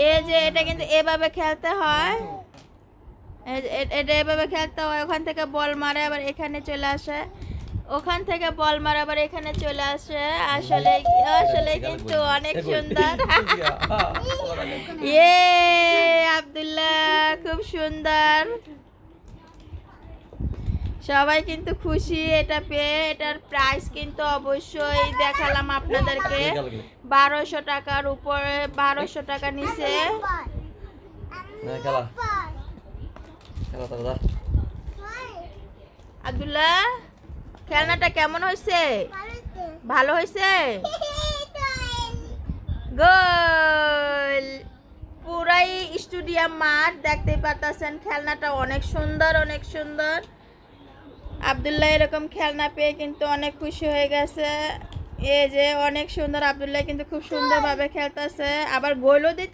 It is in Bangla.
এই যে এটা কিন্তু এভাবে খেলতে হয়, এটা এভাবে খেলতে হয়। ওখান থেকে বল মারে আবার এখানে চলে আসে, ওখান থেকে বল মারে আবার এখানে চলে আসে। আসলে আসলে কিন্তু অনেক সুন্দর। ইয়ে আব্দুল্লাহ খুব সুন্দর। সবাই কিন্তু খুশি এটা পেয়ে। এটার প্রাইস কিন্তু অবশ্যই দেখালাম আপনাদেরকে, 1200 টাকার উপরে, 1200 টাকা নিচে। আব্দুল্লাহ খেলনাটা কেমন হয়েছে? ভালো হয়েছে। গোল। পুরাই স্টেডিয়াম মাঠ দেখতে পাচ্ছেন। খেলনাটা অনেক সুন্দর, অনেক সুন্দর। আব্দুল্লাহ এরকম খেলনা পেয়ে কিন্তু অনেক খুশি হয়ে গেছে। এই যে অনেক সুন্দর, আব্দুল্লাহ কিন্তু খুব সুন্দরভাবে খেলতেছে, আবার গোলও দিতে